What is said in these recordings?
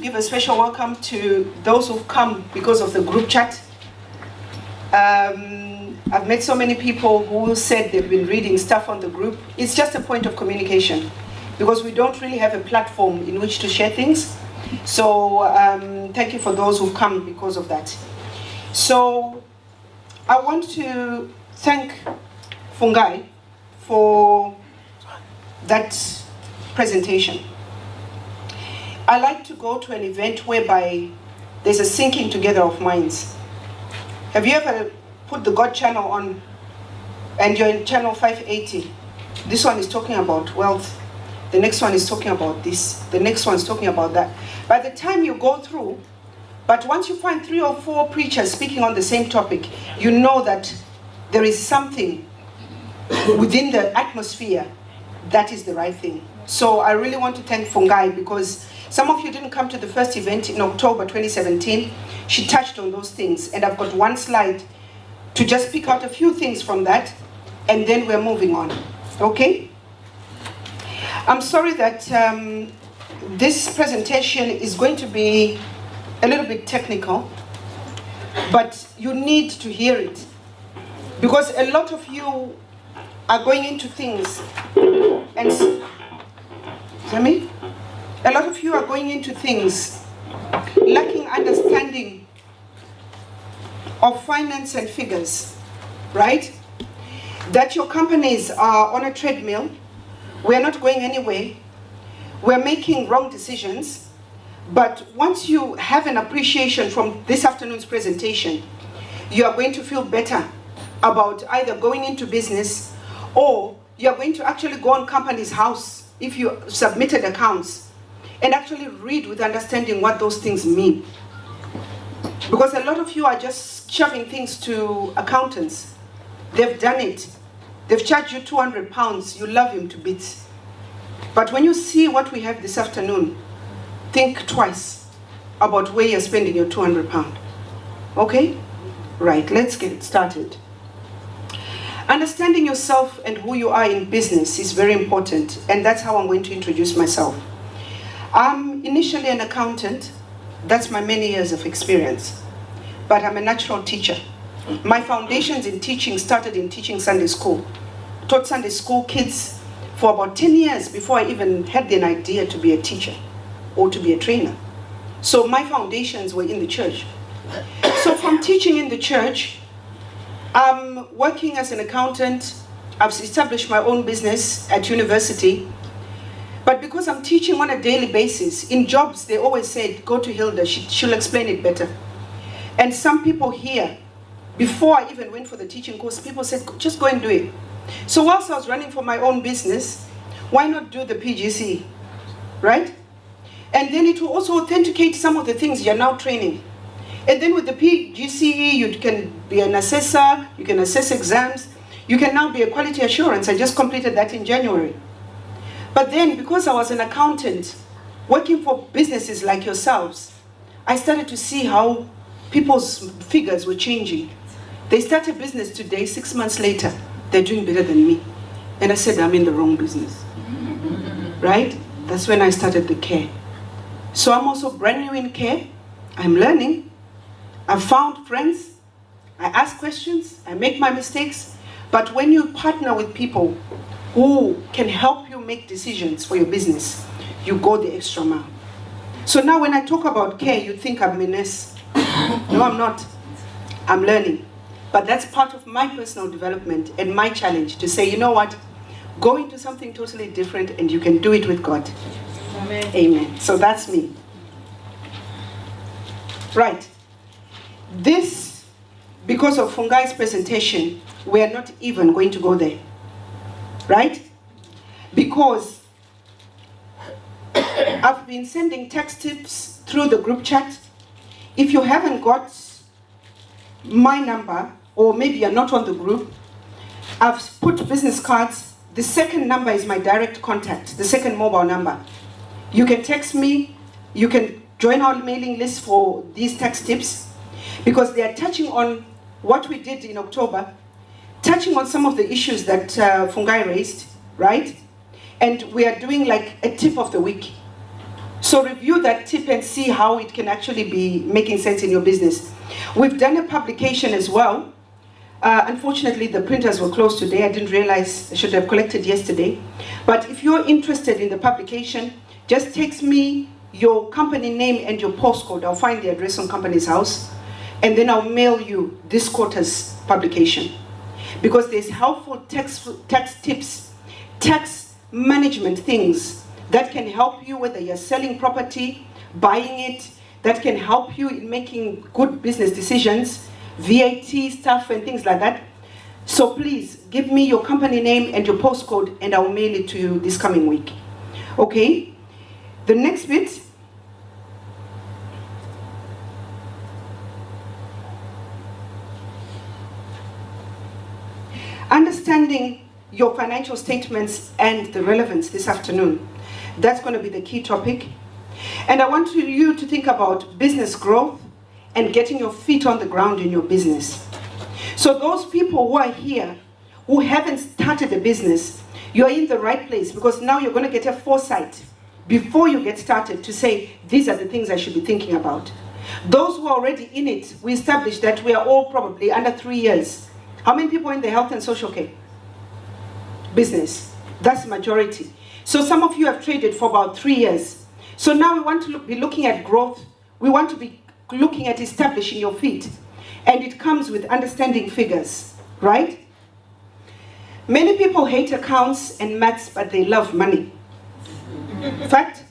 give a special welcome to those who've come because of the group chat. I've met so many people who said they've been reading stuff on the group. It's just a point of communication because we don't really have a platform in which to share things. So thank you for those who've come because of that. So I want to thank Fungai for that presentation. I like to go to an event whereby there's a syncing together of minds. Have you ever put the God channel on and you're in channel 580? This one is talking about wealth. The next one is talking about this. The next one is talking about that. By the time you go through, but once you find 3 or 4 preachers speaking on the same topic, you know that there is something within the atmosphere that is the right thing. So I really want to thank Fungai because some of you didn't come to the first event in October 2017. She touched on those things, and I've got one slide to just pick out a few things from that, and then we're moving on. Okay? I'm sorry that this presentation is going to be a little bit technical, but you need to hear it because a lot of you are going into things and a lot of you are going into things lacking understanding of finance and figures, right? That your companies are on a treadmill, we're not going anywhere, we're making wrong decisions, but once you have an appreciation from this afternoon's presentation, you are going to feel better about either going into business or you're going to actually go on company's house if you submitted accounts and actually read with understanding what those things mean. Because a lot of you are just shoving things to accountants. They've done it. They've charged you 200 pounds. You love him to bits. But when you see what we have this afternoon, think twice about where you're spending your 200 pounds. Okay? Right, let's get started. Understanding yourself and who you are in business is very important, and that's how I'm going to introduce myself. I'm initially an accountant. That's my many years of experience. But I'm a natural teacher. My foundations in teaching started in teaching Sunday school. Taught Sunday school kids for about 10 years before I even had an idea to be a teacher or to be a trainer. So my foundations were in the church. So from teaching in the church, I'm working as an accountant. I've established my own business at university. But because I'm teaching on a daily basis, in jobs they always said, go to Hilda, she'll explain it better. And some people here, before I even went for the teaching course, people said, just go and do it. So whilst I was running for my own business, why not do the PGC, right? And then it will also authenticate some of the things you're now training. And then with the PGCE, you can be an assessor, you can assess exams, you can now be a quality assurance. I just completed that in January. But then, because I was an accountant, working for businesses like yourselves, I started to see how people's figures were changing. They start a business today, 6 months later, they're doing better than me. And I said, I'm in the wrong business, right? That's when I started the care. So I'm also brand new in care. I'm learning. I've found friends. I ask questions. I make my mistakes. But when you partner with people who can help you make decisions for your business, you go the extra mile. So now when I talk about care, you think I'm a nurse. No, I'm not. I'm learning. But that's part of my personal development and my challenge to say, you know what? Go into something totally different and you can do it with God. Amen. Amen. So that's me. Right. This, because of Fungai's presentation, we are not even going to go there. Right? Because I've been sending text tips through the group chat. If you haven't got my number, or maybe you're not on the group, I've put business cards. The second number is my direct contact, the second mobile number. You can text me, you can join our mailing list for these text tips, because they are touching on what we did in October, touching on some of the issues that Fungai raised, right? And we are doing like a tip of the week. So review that tip and see how it can actually be making sense in your business. We've done a publication as well. Unfortunately, the printers were closed today. I didn't realize I should have collected yesterday. But if you're interested in the publication, just text me your company name and your postcode. I'll find the address on Company's House, and then I'll mail you this quarter's publication. Because there's helpful tax tips, tax management things that can help you whether you're selling property, buying it, that can help you in making good business decisions, VAT stuff and things like that. So please give me your company name and your postcode and I'll mail it to you this coming week. Okay? The next bit. Understanding your financial statements and the relevance this afternoon. That's going to be the key topic. And I want you to think about business growth and getting your feet on the ground in your business. So those people who are here, who haven't started a business, you're in the right place because now you're going to get a foresight before you get started to say, these are the things I should be thinking about. Those who are already in it, we established that we are all probably under 3 years. How many people are in the health and social care business? That's majority. So some of you have traded for about 3 years. So now we want to be looking at growth. We want to be looking at establishing your feet. And it comes with understanding figures, right? Many people hate accounts and maths, but they love money. Fact?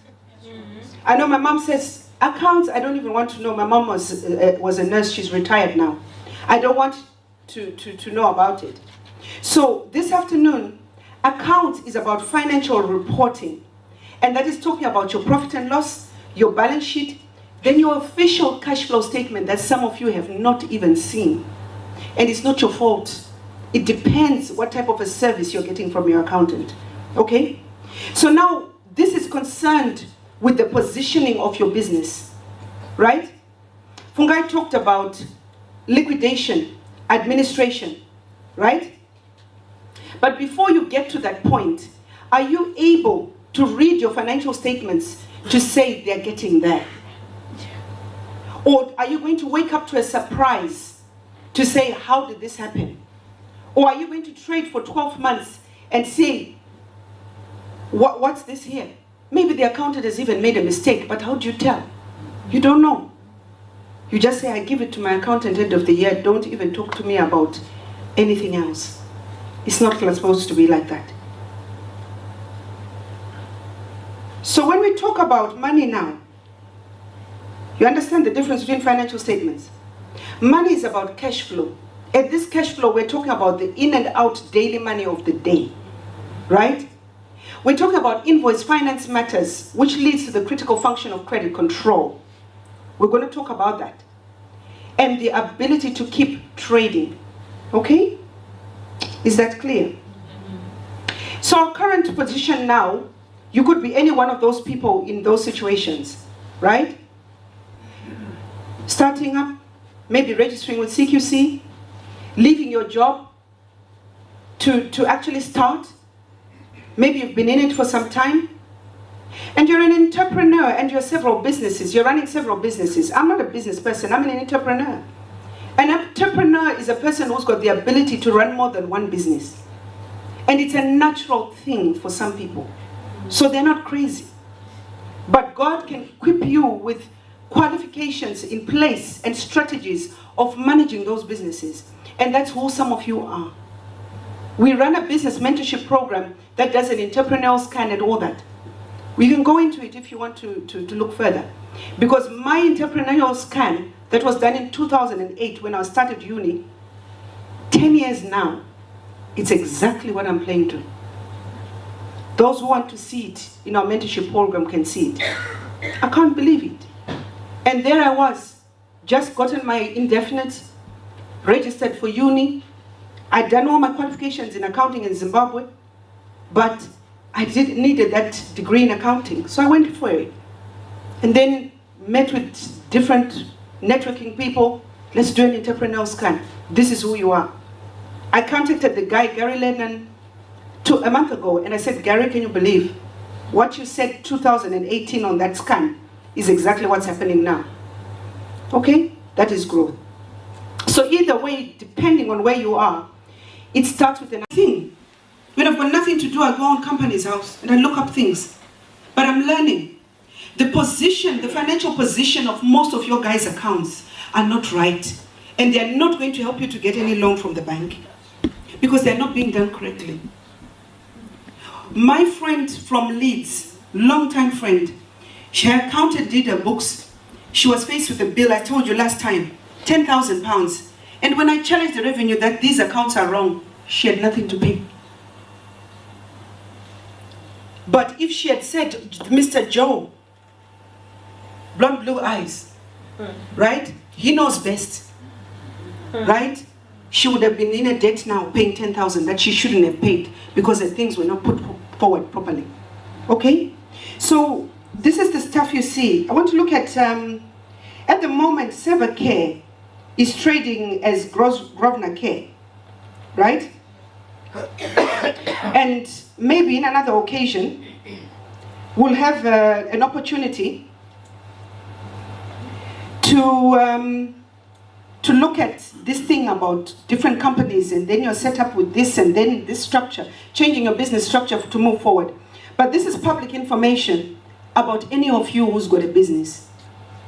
I know my mom says, accounts, I don't even want to know. My mom was a nurse, she's retired now. I don't want to know about it. So this afternoon, accounts is about financial reporting. And that is talking about your profit and loss, your balance sheet, then your official cash flow statement that some of you have not even seen. And it's not your fault. It depends what type of a service you're getting from your accountant. Okay? So now, this is concerned with the positioning of your business. Right? Fungai talked about liquidation, administration. Right? But before you get to that point, are you able to read your financial statements to say they're getting there? Or are you going to wake up to a surprise to say, how did this happen? Or are you going to trade for 12 months and say, what's this here? Maybe the accountant has even made a mistake, but how do you tell? You don't know. You just say, I give it to my accountant end of the year. Don't even talk to me about anything else. It's not supposed to be like that. So when we talk about money now, you understand the difference between financial statements. Money is about cash flow. And this cash flow, we're talking about the in and out daily money of the day. Right? We're talking about invoice finance matters, which leads to the critical function of credit control. We're going to talk about that. And the ability to keep trading. Okay? Is that clear? So our current position now, you could be any one of those people in those situations. Right? Starting up, maybe registering with CQC, leaving your job to actually start. Maybe you've been in it for some time. And you're an entrepreneur and you're several businesses. You're running several businesses. I'm not a business person, I'm an entrepreneur. An entrepreneur is a person who's got the ability to run more than one business. And it's a natural thing for some people. So they're not crazy. But God can equip you with qualifications in place and strategies of managing those businesses. And that's who some of you are. We run a business mentorship program that does an entrepreneurial scan and all that. We can go into it if you want to look further. Because my entrepreneurial scan that was done in 2008 when I started uni, 10 years now, it's exactly what I'm playing to. Those who want to see it in our mentorship program can see it. I can't believe it. And there I was, just gotten my indefinite, registered for uni. I'd done all my qualifications in accounting in Zimbabwe, but I needed that degree in accounting, so I went for it. And then met with different networking people. Let's do an entrepreneurial scan. This is who you are. I contacted the guy, Gary Lennon, a month ago, and I said, Gary, can you believe? What you said 2018 on that scan is exactly what's happening now. Okay? That is growth. So either way, depending on where you are, it starts with a thing. When I've got nothing to do, I go on company's house and I look up things. But I'm learning. The position, the financial position of most of your guys' accounts are not right. And they're not going to help you to get any loan from the bank because they're not being done correctly. My friend from Leeds, long-time friend, her accountant did her books. She was faced with a bill, I told you last time, £10,000. And when I challenged the revenue that these accounts are wrong, she had nothing to pay. But if she had said, Mr. Joe, blonde blue eyes, right? He knows best, right? She would have been in a debt now paying 10,000 that she shouldn't have paid because the things were not put forward properly. Okay? So this is the stuff you see. I want to look at the moment, Sever Care is trading as Grosvenor Care, right? And maybe in another occasion, we'll have an opportunity to look at this thing about different companies, and then you're set up with this and then this structure, changing your business structure to move forward. But this is public information about any of you who's got a business.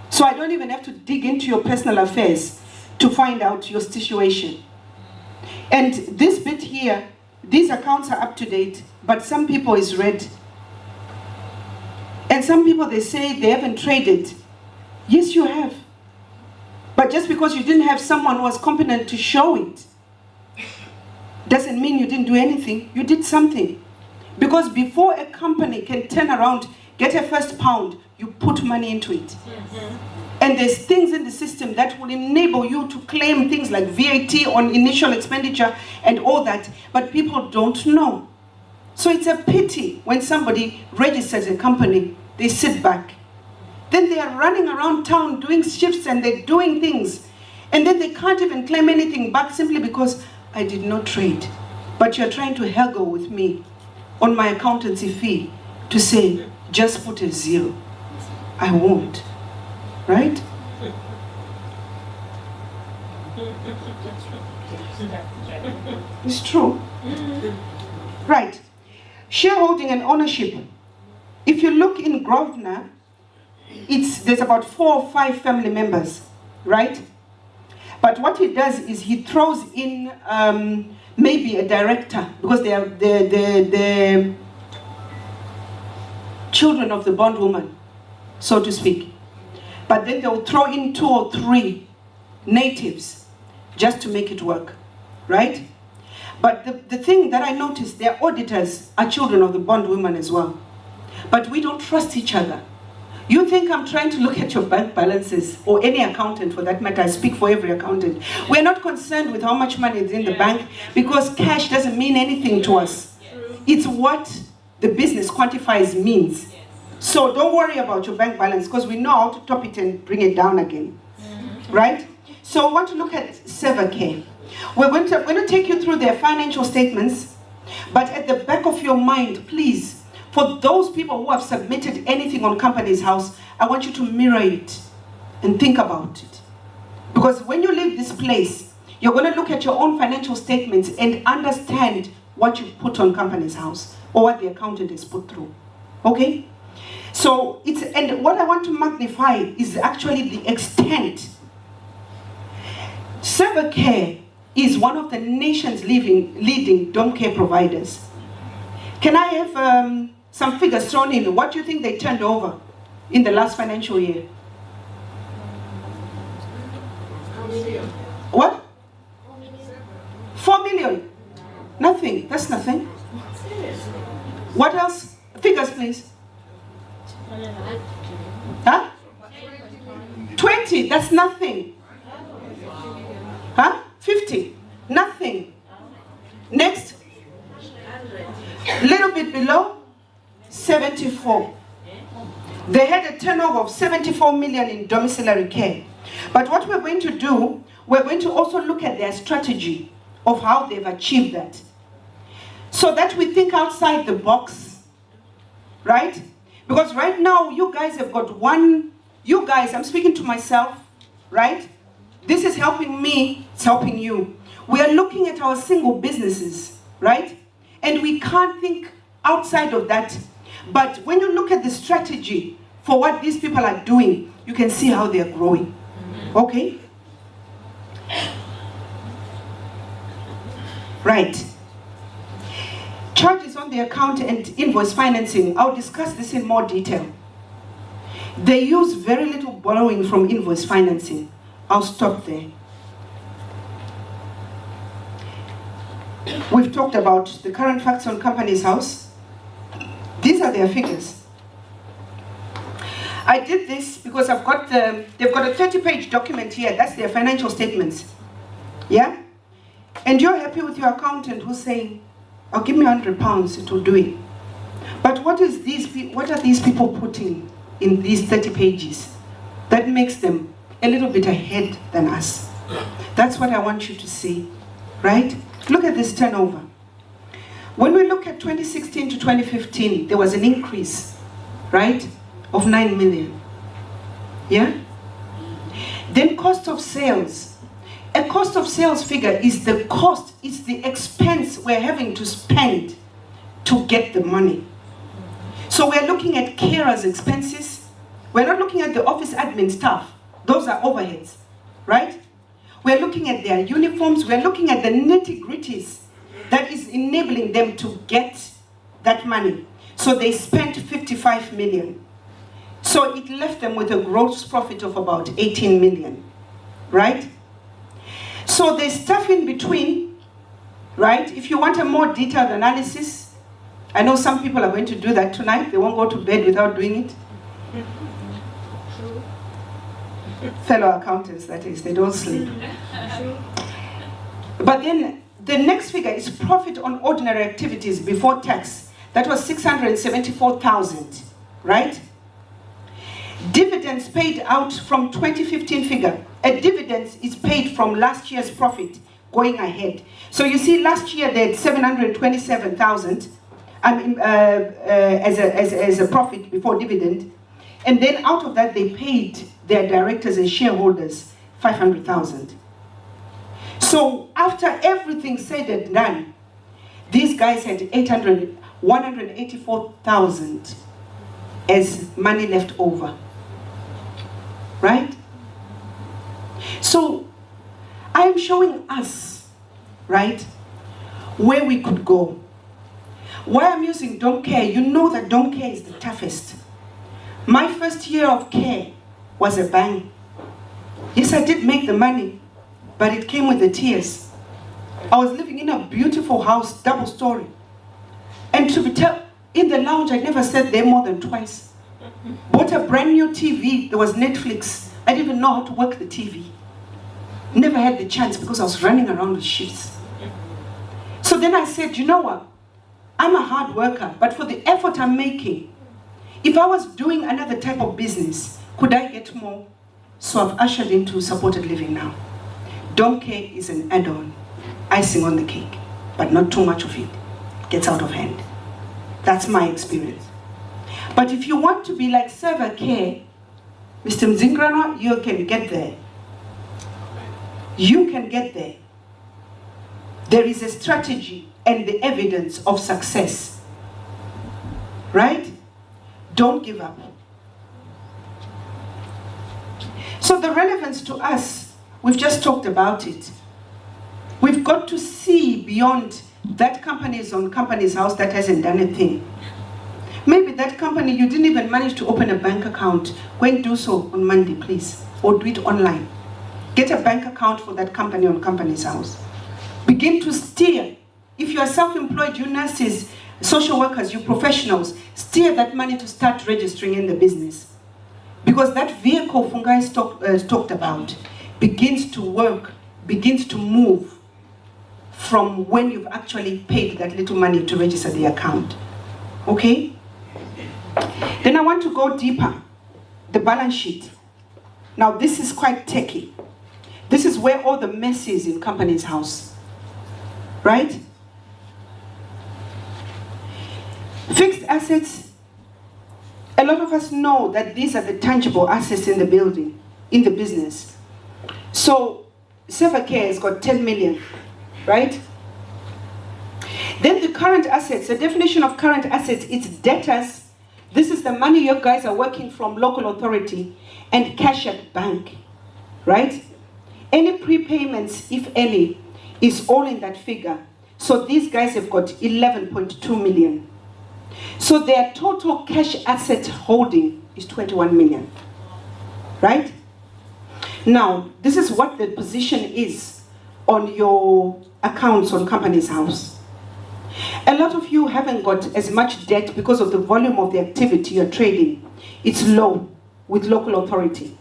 So I don't even have to dig into your personal affairs to find out your situation. And this bit here, these accounts are up to date, but some people is red. And some people, they say they haven't traded. Yes, you have. But just because you didn't have someone who was competent to show it, doesn't mean you didn't do anything. You did something. Because before a company can turn around, get a first pound, you put money into it. And there's things in the system that will enable you to claim things like VAT on initial expenditure and all that, but people don't know. So it's a pity when somebody registers a company, they sit back. Then they are running around town doing shifts and they're doing things. And then they can't even claim anything back simply because I did not trade. But you're trying to haggle with me on my accountancy fee to say, just put a 0. I won't. Right? It's true. Right. Shareholding and ownership. If you look in Grosvenor, there's about 4 or 5 family members, right? But what he does is he throws in maybe a director, because they are the children of the bondwoman, so to speak. But then they'll throw in 2 or 3 natives just to make it work, right? But the thing that I noticed, their auditors are children of the bondwoman as well. But we don't trust each other. You think I'm trying to look at your bank balances, or any accountant for that matter, I speak for every accountant. We're not concerned with how much money is in the bank, because cash doesn't mean anything to us. It's what the business quantifies means. So don't worry about your bank balance, because we know how to top it and bring it down again. Right? So I want to look at Sever Care. We're going to take you through their financial statements, but at the back of your mind, please, for those people who have submitted anything on Companies House, I want you to mirror it and think about it. Because when you leave this place, you're going to look at your own financial statements and understand what you've put on Companies House, or what the accountant has put through. Okay? So, and what I want to magnify is actually the extent. Sever Care is one of the nation's leading dom care providers. Can I have some figures thrown in? What do you think they turned over in the last financial year? What? 4 million. Nothing. That's nothing. What else? Figures, please. Huh? 20. That's nothing. Huh? 50. Nothing. Next. Little bit below. 74. They had a turnover of 74 million in domiciliary care. But what we're going to do, we're going to also look at their strategy of how they've achieved that. So that we think outside the box right? Because right now, you guys have got one, you guys, I'm speaking to myself, right? This is helping me, it's helping you. We are looking at our single businesses, right? And we can't think outside of that. But when you look at the strategy for what these people are doing, you can see how they are growing, okay? Right. Charges on the account and invoice financing. I'll discuss this in more detail. They use very little borrowing from invoice financing. I'll stop there. We've talked about the current facts on Companies House. These are their figures. I did this because they've got a 30-page document here. That's their financial statements. Yeah? And you're happy with your accountant who's saying, "Oh, give me £100, it will do it." But what are these people putting in these 30 pages that makes them a little bit ahead than us? That's what I want you to see, right? Look at this turnover. When we look at 2016 to 2015, there was an increase, right, of 9 million. Yeah? Then cost of sales. A cost of sales figure is the cost, it's the expense we're having to spend to get the money. So we're looking at carers' expenses. We're not looking at the office admin staff. Those are overheads, right? We're looking at their uniforms. We're looking at the nitty-gritties that is enabling them to get that money. So they spent 55 million. So it left them with a gross profit of about 18 million, right? So there's stuff in between, right? If you want a more detailed analysis, I know some people are going to do that tonight. They won't go to bed without doing it. Fellow accountants, that is, they don't sleep. But then the next figure is profit on ordinary activities before tax. That was 674,000, right? Dividends paid out from 2015 figure. A dividend is paid from last year's profit going ahead. So you see last year they had 727,000 as a profit before dividend. And then out of that they paid their directors and shareholders 500,000. So after everything said and done, these guys had 184,000 as money left over. Right? So I am showing us, right, where we could go. Why I'm using Don't Care, you know that Don't Care is the toughest. My first year of care was a bang. Yes, I did make the money, but it came with the tears. I was living in a beautiful house, double story. And to be in the lounge, I never sat there more than twice. Bought a brand new TV, there was Netflix. I didn't even know how to work the TV. Never had the chance because I was running around with shifts. So then I said, you know what? I'm a hard worker, but for the effort I'm making, if I was doing another type of business, could I get more? So I've ushered into supported living now. Don't Care is an add-on, icing on the cake, but not too much of it. It gets out of hand. That's my experience. But if you want to be like Server Care, Mr. Mzingrana, you can get there. You can get there. There is a strategy and the evidence of success. Right? Don't give up. So the relevance to us, we've just talked about it. We've got to see beyond that company is on Companies House that hasn't done a thing. Maybe that company, you didn't even manage to open a bank account. Go and do so on Monday, please. Or do it online. Get a bank account for that company on Companies House. Begin to steer. If you are self-employed, you nurses, social workers, you professionals, steer that money to start registering in the business. Because that vehicle Fungai talked about begins to work, begins to move from when you've actually paid that little money to register the account. Okay? Then I want to go deeper. The balance sheet. Now this is quite techy. This is where all the mess is in Companies House. Right? Fixed assets A lot of us know that these are the tangible assets in the building, in the business. So, Sevacare has got 10 million, right? Then the current assets, the definition of current assets, it's debtors. This is the money you guys are working from local authority, and cash at bank, right? Any prepayments, if any, is all in that figure. So these guys have got 11.2 million. So their total cash asset holding is 21 million, right? Now, this is what the position is on your accounts on Companies House. A lot of you haven't got as much debt because of the volume of the activity you're trading. It's low with local authority.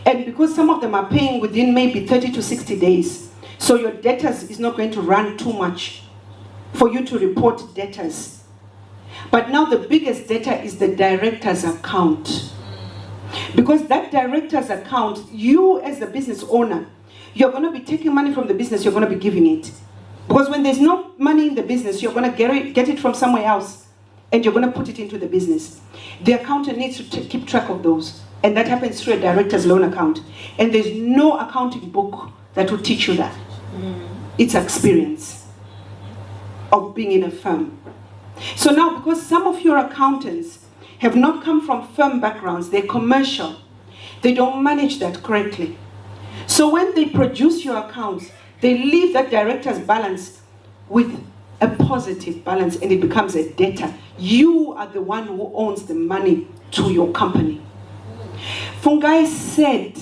And because some of them are paying within maybe 30 to 60 days, so your debtors is not going to run too much for you to report debtors. But now the biggest debtor is the director's account. Because that director's account, you as the business owner, you're going to be taking money from the business, you're going to be giving it. Because when there's no money in the business, you're going to get it from somewhere else, and you're going to put it into the business. The accountant needs to keep track of those. And that happens through a director's loan account. And there's no accounting book that will teach you that. It's experience of being in a firm. So now, because some of your accountants have not come from firm backgrounds, they're commercial, they don't manage that correctly. So when they produce your accounts, they leave that director's balance with a positive balance, and it becomes a debtor. You are the one who owns the money to your company. Fungai said,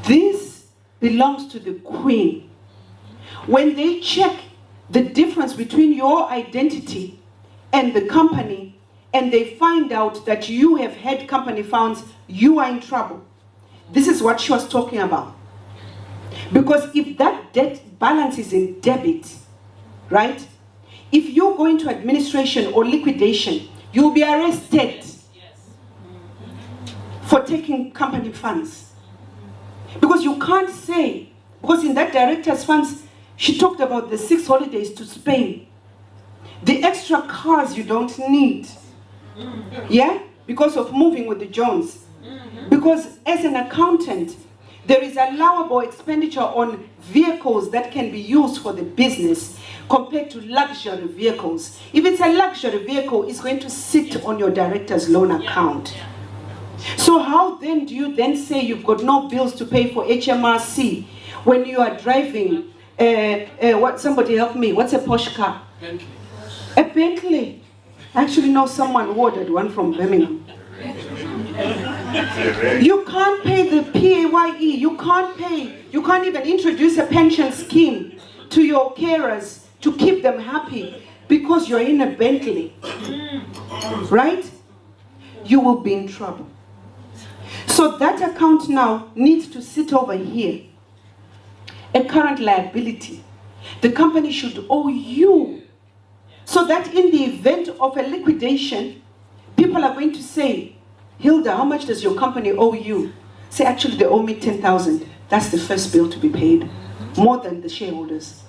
this belongs to the queen. When they check the difference between your identity and the company, and they find out that you have had company funds, you are in trouble. This is what she was talking about. Because if that debt balance is in debit, right? If you go into administration or liquidation, you'll be arrested for taking company funds. Because you can't say, because in that director's funds, she talked about the 6 holidays to Spain. The extra cars you don't need. Yeah? Because of moving with the Jones. Because as an accountant, there is allowable expenditure on vehicles that can be used for the business compared to luxury vehicles. If it's a luxury vehicle, it's going to sit on your director's loan account. So how then do you then say you've got no bills to pay for HMRC when you are driving, somebody help me, what's a Porsche car? Bentley. A Bentley. I actually know someone who ordered one from Birmingham. You can't pay the PAYE, you can't even introduce a pension scheme to your carers to keep them happy because you're in a Bentley, right? You will be in trouble. So that account now needs to sit over here. A current liability. The company should owe you, so that in the event of a liquidation, people are going to say, Hilda, how much does your company owe you? Say, actually, they owe me 10,000. That's the first bill to be paid, more than the shareholders.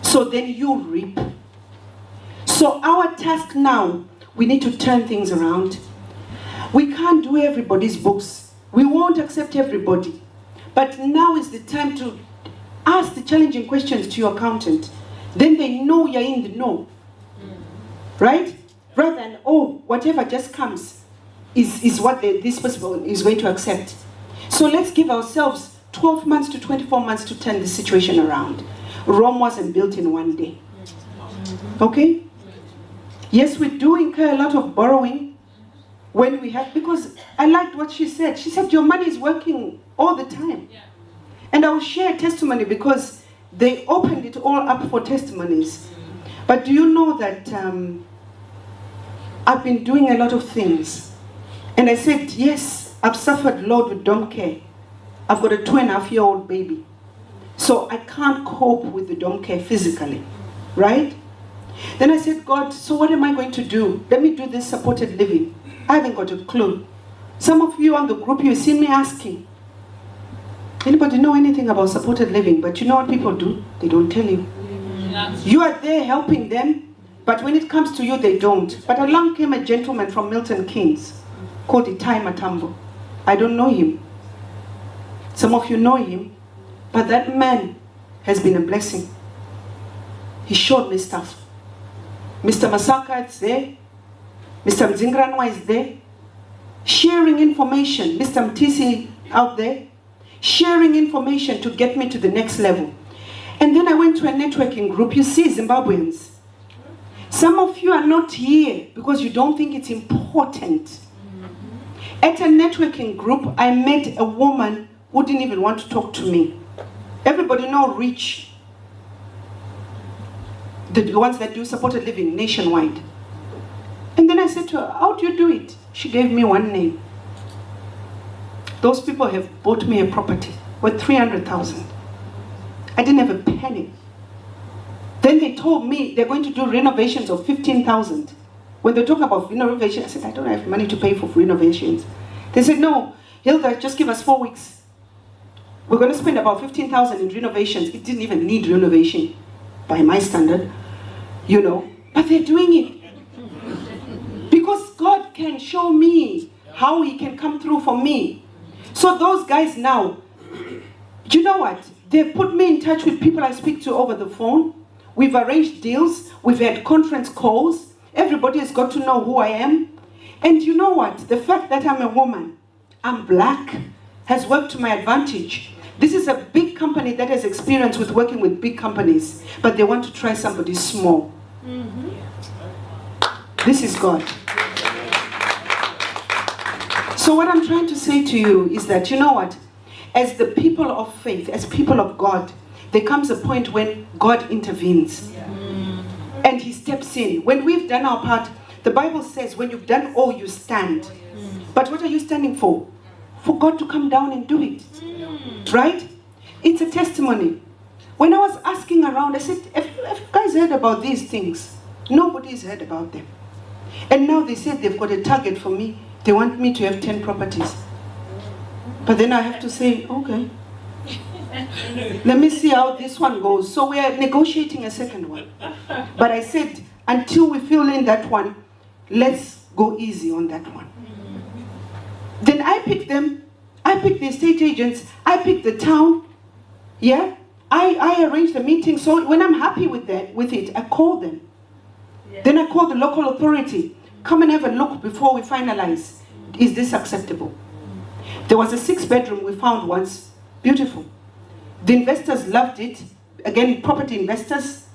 So then you reap. So our task now, we need to turn things around. We can't do everybody's books. We won't accept everybody. But now is the time to ask the challenging questions to your accountant. Then they know you're in the know. Right? Rather than, oh, whatever just comes is what this person is going to accept. So let's give ourselves 12 months to 24 months to turn the situation around. Rome wasn't built in one day. Okay? Yes, we do incur a lot of borrowing when we have, because I liked what she said. She said your money is working all the time. And I will share a testimony because they opened it all up for testimonies. But do you know that I've been doing a lot of things? And I said, yes, I've suffered a lot with dom care. I've got a 2.5-year-old baby. So I can't cope with the dom care physically, right? Then I said, God, so what am I going to do? Let me do this supported living. I haven't got a clue. Some of you on the group, you see me asking, anybody know anything about supported living? But you know what people do? They don't tell you. You are there helping them. But when it comes to you, they don't. But along came a gentleman from Milton Keynes called Itai Matambo. I don't know him. Some of you know him. But that man has been a blessing. He showed me stuff. Mr. Masaka is there. Mr. Mzingranwa is there. Sharing information. Mr. Mtisi out there. Sharing information to get me to the next level. And then I went to a networking group. You see, Zimbabweans. Some of you are not here because you don't think it's important. At a networking group, I met a woman who didn't even want to talk to me. Everybody know Reach. The ones that do supported living nationwide. And then I said to her, how do you do it? She gave me one name. Those people have bought me a property worth 300,000. I didn't have a penny. Then they told me they're going to do renovations of 15,000. When they talk about renovation, I said, I don't have money to pay for renovations. They said, no, Hilda, just give us 4 weeks. We're going to spend about 15,000 in renovations. It didn't even need renovation by my standard, but they're doing it. Because God can show me how he can come through for me. So those guys now, do you know what? They've put me in touch with people I speak to over the phone. We've arranged deals. We've had conference calls. Everybody has got to know who I am. And you know what? The fact that I'm a woman, I'm black, has worked to my advantage. This is a big company that has experience with working with big companies, but they want to try somebody small. Mm-hmm. This is God. So what I'm trying to say to you is that, you know what? As the people of faith, as people of God, there comes a point when God intervenes. Yeah. And he steps in. When we've done our part, the Bible says when you've done all, you stand. But what are you standing for? For God to come down and do it. Right? It's a testimony. When I was asking around, I said, have you guys heard about these things? Nobody's heard about them. And now they said they've got a target for me. They want me to have 10 properties. But then I have to say, okay. Let me see how this one goes. So we are negotiating a second one. But I said, until we fill in that one, let's go easy on that one. Then I picked them. I picked the estate agents. I picked the town. Yeah? I arranged the meeting. So when I'm happy with it, I call them. Yeah. Then I call the local authority. Come and have a look before we finalize. Is this acceptable? There was a 6-bedroom we found once. Beautiful. The investors loved it. Again, property investors.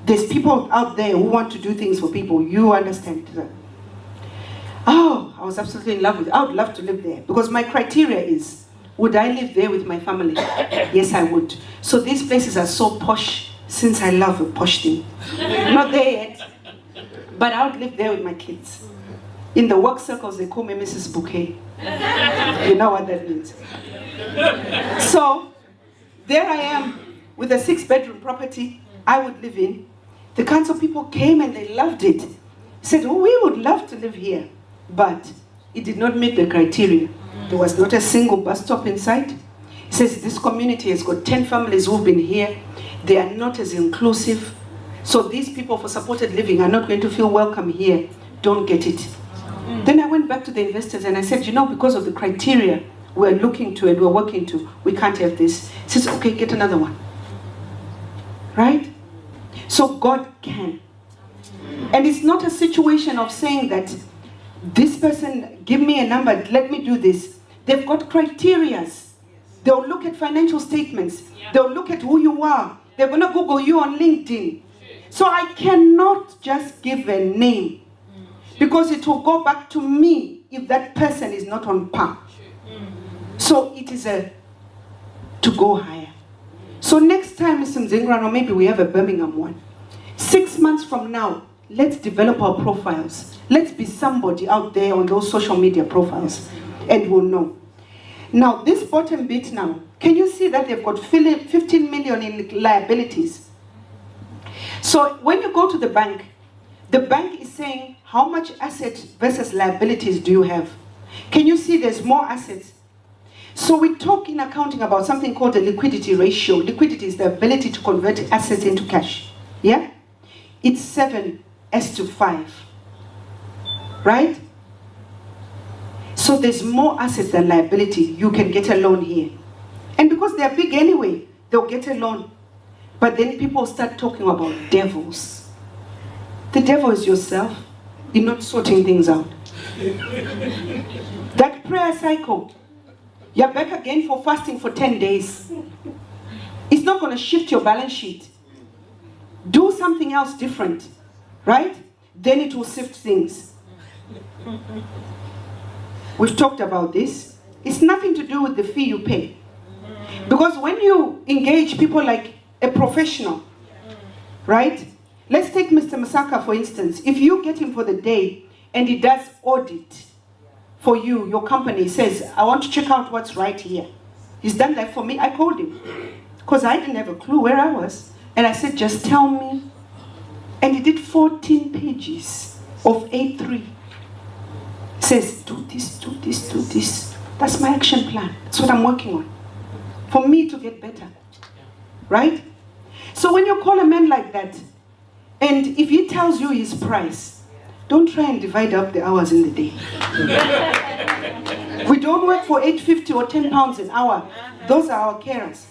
There's people out there who want to do things for people. You understand that. Oh, I was absolutely in love with it. I would love to live there. Because my criteria is, would I live there with my family? Yes, I would. So these places are so posh, since I love a posh thing. Not there yet. But I would live there with my kids. In the work circles, they call me Mrs. Bouquet. You know what that means. So, there I am with a 6-bedroom property I would live in. The council people came and they loved it. Said, oh, we would love to live here. But it did not meet the criteria. There was not a single bus stop in sight. It says this community has got 10 families who've been here. They are not as inclusive. So these people for supported living are not going to feel welcome here. Don't get it. Then I went back to the investors and I said, because of the criteria we're looking to and we're working to, we can't have this. He says, okay, get another one. Right? So God can. And it's not a situation of saying that this person, give me a number, let me do this. They've got criterias. They'll look at financial statements. They'll look at who you are. They're going to Google you on LinkedIn. So I cannot just give a name. Because it will go back to me if that person is not on par. So it is to go higher. So next time, Mr. Mzingran, or maybe we have a Birmingham one. 6 months from now, let's develop our profiles. Let's be somebody out there on those social media profiles. And we'll know. Now, this bottom bit now, can you see that they've got 15 million in liabilities? So when you go to the bank is saying, how much assets versus liabilities do you have? Can you see there's more assets? So we talk in accounting about something called a liquidity ratio. Liquidity is the ability to convert assets into cash. Yeah? It's 7 as to 5. Right? So there's more assets than liability. You can get a loan here. And because they're big anyway, they'll get a loan. But then people start talking about devils. The devil is yourself. You're not sorting things out. That prayer cycle, you're back again for fasting for 10 days. It's not going to shift your balance sheet. Do something else different, right? Then it will sift things. We've talked about this. It's nothing to do with the fee you pay. Because when you engage people like a professional, right? Let's take Mr. Masaka, for instance. If you get him for the day and he does audit for you, your company says, I want to check out what's right here. He's done that for me. I called him because I didn't have a clue where I was. And I said, just tell me. And he did 14 pages of A3. Says, do this, do this, do this. That's my action plan. That's what I'm working on. For me to get better. Right? So when you call a man like that, and if he tells you his price, don't try and divide up the hours in the day. We don't work for $8.50 or £10 an hour. Those are our carers.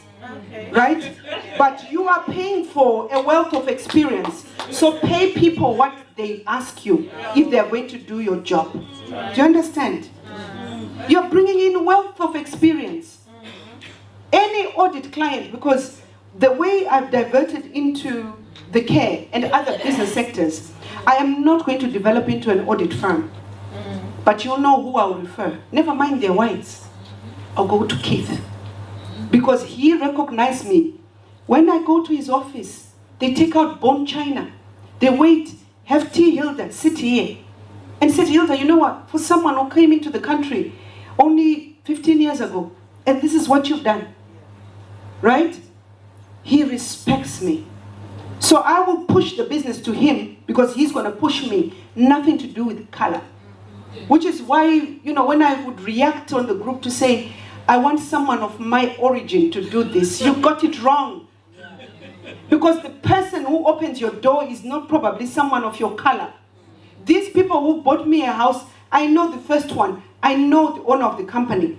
Right? But you are paying for a wealth of experience. So pay people what they ask you if they are going to do your job. Do you understand? You're bringing in wealth of experience. Any audit client, because the way I've diverted into the care and other business sectors, I am not going to develop into an audit firm. But you'll know who I'll refer. Never mind their whites. I'll go to Keith. Because he recognized me. When I go to his office, they take out bone china. They wait, have tea, Hilda, sit here. And said, Hilda, you know what? For someone who came into the country only 15 years ago, and this is what you've done. Right? He respects me. So I will push the business to him because he's going to push me. Nothing to do with color. Which is why, you know, when I would react on the group to say, I want someone of my origin to do this, you got it wrong. Because the person who opens your door is not probably someone of your color. These people who bought me a house, I know the first one. I know the owner of the company.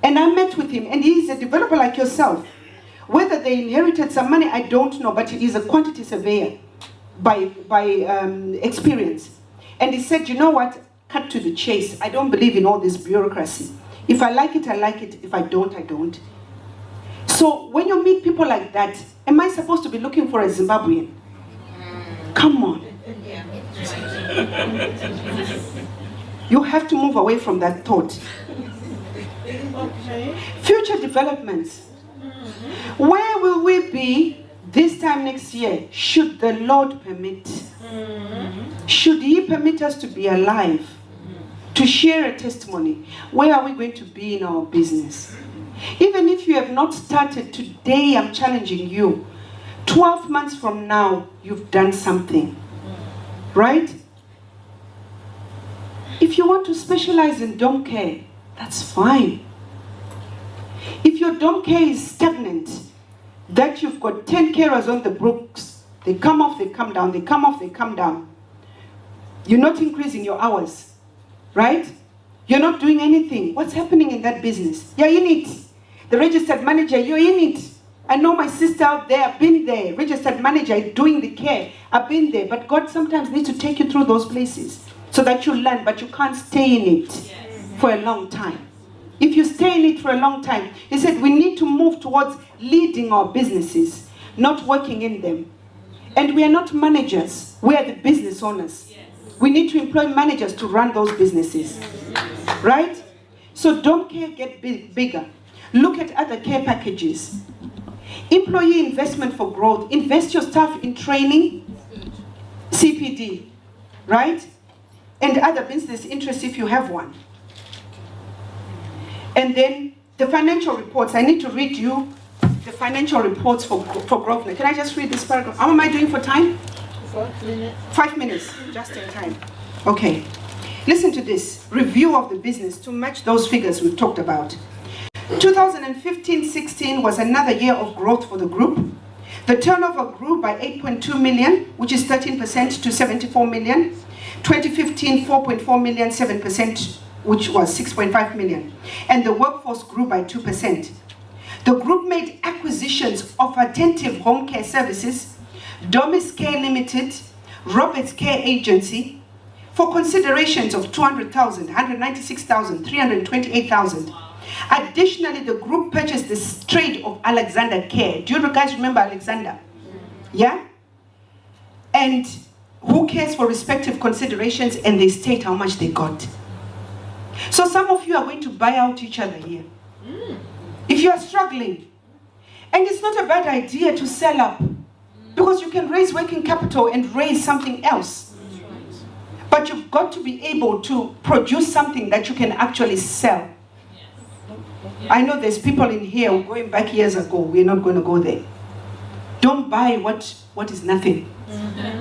And I met with him, and he's a developer like yourself. Whether they inherited some money, I don't know, but he is a quantity surveyor by experience. And he said, you know what, cut to the chase. I don't believe in all this bureaucracy. If I like it, I like it. If I don't, I don't. So when you meet people like that, am I supposed to be looking for a Zimbabwean? Come on. You have to move away from that thought. Future developments. Where will we be this time next year, should the Lord permit? Should He permit us to be alive, to share a testimony? Where are we going to be in our business? Even if you have not started today, I'm challenging you. 12 months from now, you've done something. Right? If you want to specialize in dom care, that's fine. If your dom care is stagnant, that you've got 10 carers on the books, they come off, they come down, they come off, they come down. You're not increasing your hours, right? You're not doing anything. What's happening in that business? You're in it. The registered manager, you're in it. I know my sister out there, I've been there. Registered manager, doing the care. I've been there. But God sometimes needs to take you through those places so that you learn, but you can't stay in it for a long time. If you stay in it for a long time, He said we need to move towards leading our businesses, not working in them. And we are not managers, we are the business owners. We need to employ managers to run those businesses. Right? So don't care, get bigger. Look at other care packages. Employee investment for growth. Invest your staff in training, CPD, right? And other business interests if you have one. And then the financial reports. I need to read you the financial reports for Grosvenor. Can I just read this paragraph? How am I doing for time? 5 minutes. 5 minutes, just in time. Okay. Listen to this. Review of the business to match those figures we've talked about. 2015-16 was another year of growth for the group. The turnover grew by 8.2 million, which is 13% to 74 million. 2015, 4.4 million, 7%, which was 6.5 million. And the workforce grew by 2%. The group made acquisitions of Attentive Home Care Services, Domis Care Limited, Roberts Care Agency, for considerations of 200,000, 196,000, 328,000. Additionally, the group purchased the trade of Alexander Care. Do you guys remember Alexander? Yeah? And who cares for respective considerations, and they state how much they got. So some of you are going to buy out each other here. If you are struggling, and it's not a bad idea to sell up, because you can raise working capital and raise something else. But you've got to be able to produce something that you can actually sell. I know there's people in here going back years ago. We're not going to go there. Don't buy what is nothing.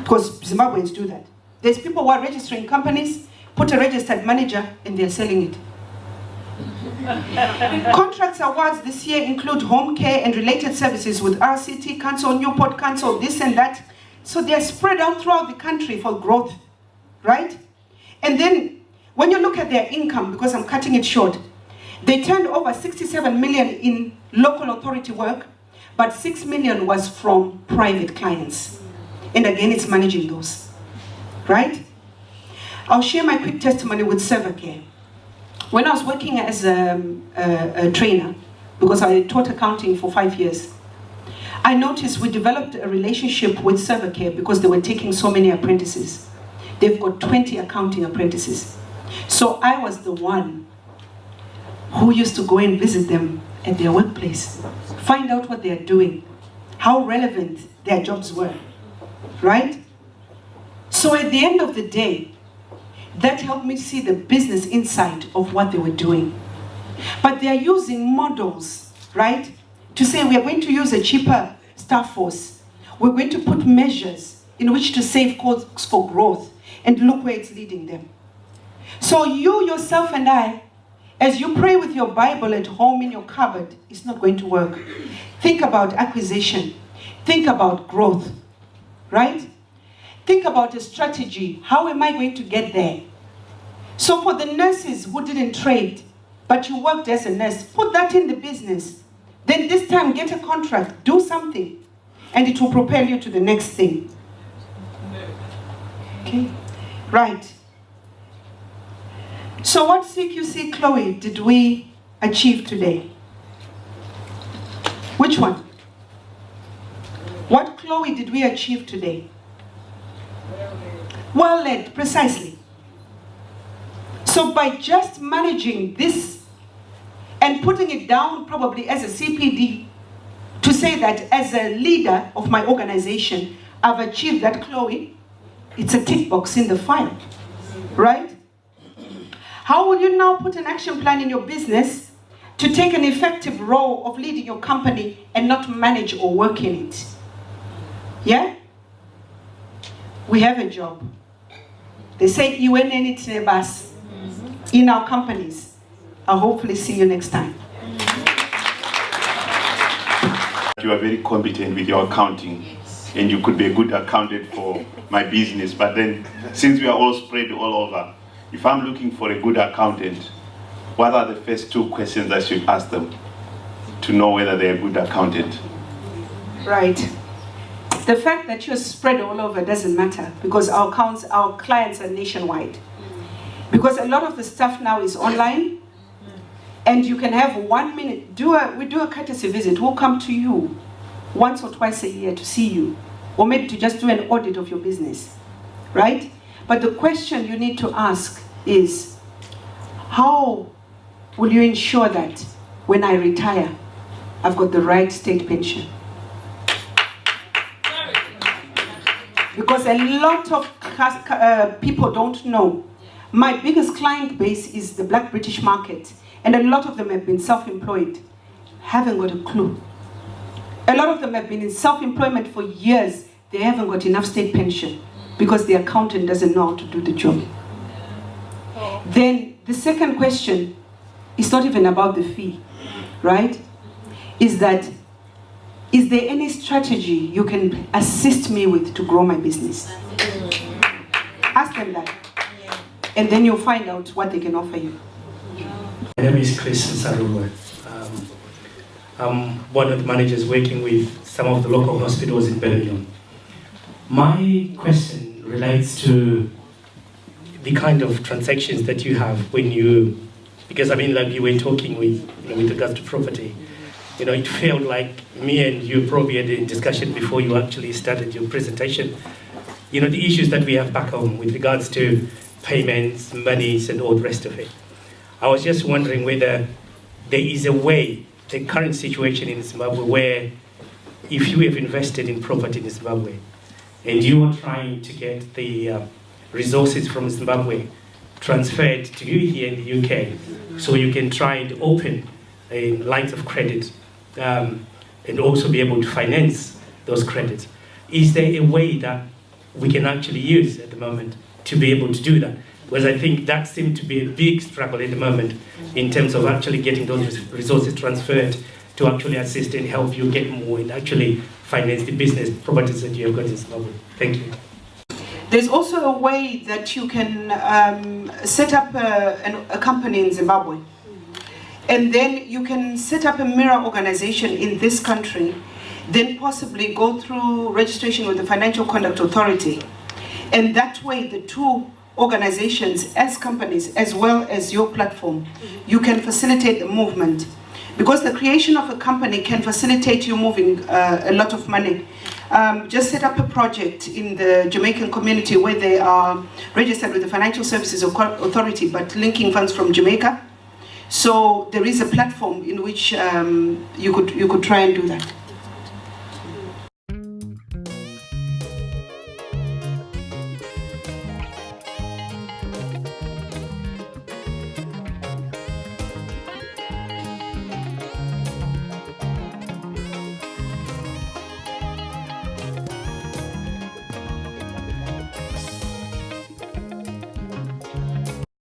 Because Zimbabweans do that. There's people who are registering companies, put a registered manager, and they're selling it. Contracts awards this year include home care and related services with RCT Council, Newport Council, this and that. So they're spread out throughout the country for growth, right? And then when you look at their income, because I'm cutting it short, they turned over 67 million in local authority work, but 6 million was from private clients. And again, it's managing those, right? I'll share my quick testimony with Servercare. When I was working as a trainer, because I taught accounting for 5 years, I noticed we developed a relationship with Servercare because they were taking so many apprentices. They've got 20 accounting apprentices. So I was the one who used to go and visit them at their workplace, find out what they are doing, how relevant their jobs were, right? So at the end of the day, that helped me see the business inside of what they were doing. But they are using models, right? To say we are going to use a cheaper staff force. We're going to put measures in which to save costs for growth. And look where it's leading them. So you, yourself, and I, as you pray with your Bible at home in your cupboard, it's not going to work. Think about acquisition. Think about growth, right? Think about a strategy. How am I going to get there? So for the nurses who didn't trade, but you worked as a nurse, put that in the business. Then this time get a contract, do something, and it will propel you to the next thing. Okay, right. So what CQC Chloe did we achieve today? Which one? What Chloe did we achieve today? Well led, precisely. So by just managing this and putting it down probably as a CPD to say that as a leader of my organization, I've achieved that, Chloe, it's a tick box in the file, right? How will you now put an action plan in your business to take an effective role of leading your company and not manage or work in it? Yeah? We have a job. They say, in our companies. I'll hopefully see you next time. You are very competent with your accounting, and you could be a good accountant for my business. But then, since we are all spread all over, if I'm looking for a good accountant, what are the first two questions I should ask them to know whether they're a good accountant? Right. The fact that you're spread all over doesn't matter, because our clients are nationwide. Because a lot of the stuff now is online, and you can have 1 minute, we do a courtesy visit. We'll come to you once or twice a year to see you, or maybe to just do an audit of your business, right? But the question you need to ask is, how will you ensure that when I retire, I've got the right state pension? Because a lot of people don't know. My biggest client base is the Black British market, and a lot of them have been self-employed. Haven't got a clue. A lot of them have been in self-employment for years. They haven't got enough state pension because the accountant doesn't know how to do the job. Then the second question is not even about the fee, right? Is that is there any strategy you can assist me with to grow my business? Ask them that. And then you'll find out what they can offer you. My name is Chris Nsarulwe. I'm one of the managers working with some of the local hospitals in Belgium. My question relates to the kind of transactions that you have when you, because I mean, like you were talking with, with regards to property, it felt like me and you probably had a discussion before you actually started your presentation. The issues that we have back home with regards to payments, monies, and all the rest of it. I was just wondering whether there is a way, the current situation in Zimbabwe, where if you have invested in property in Zimbabwe and you are trying to get the resources from Zimbabwe transferred to you here in the UK, so you can try and open lines of credit and also be able to finance those credits. Is there a way that we can actually use at the moment to be able to do that? Because I think that seemed to be a big struggle at the moment in terms of actually getting those resources transferred to actually assist and help you get more and actually finance the business properties that you have got in Zimbabwe. Thank you. There's also a way that you can set up a company in Zimbabwe. And then you can set up a mirror organization in this country, then possibly go through registration with the Financial Conduct Authority. And that way, the two organizations as companies, as well as your platform, you can facilitate the movement. Because the creation of a company can facilitate you moving a lot of money. Just set up a project in the Jamaican community where they are registered with the Financial Services Authority, but linking funds from Jamaica. So there is a platform in which you could try and do that.